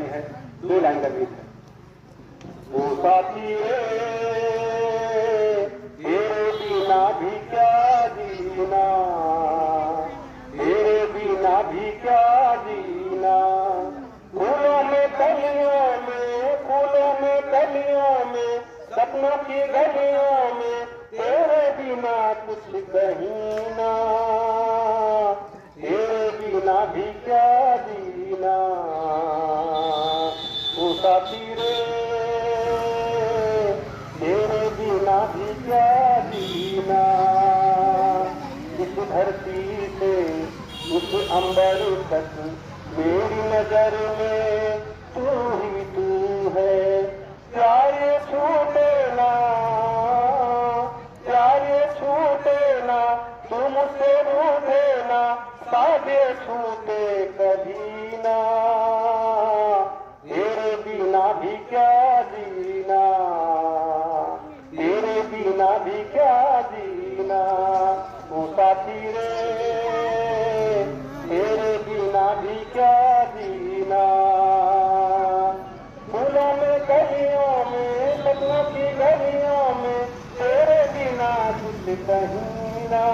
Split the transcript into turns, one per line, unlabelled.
शादी है, 2 लाइन का गीत है। वो साथी तेरे बिना भी क्या जीना, तेरे बिना भी क्या जीना। फूलों में कलियों में, फूलों में कलियों में, सपनों की गलियों में, तेरे बिना कुछ कहीं ना, तेरे बिना भी क्या जीना। वो साथी रे तेरे बिना भी क्या जीना। इस धरती से उस अंबर तक मेरी नजर में तू ही तू है। प्यार छूटे ना, प्यार छूटे ना, तू मुझसे रूठे ना, साधे छूटे कभी ना, तेरे बिना भी क्या जीना, तेरे बिना भी क्या जीना। वो साथी रे तेरे बिना भी क्या जीना। फूलों में गलियों में, सपनों की गलियों में, तेरे बिना कुछ कहीं ना।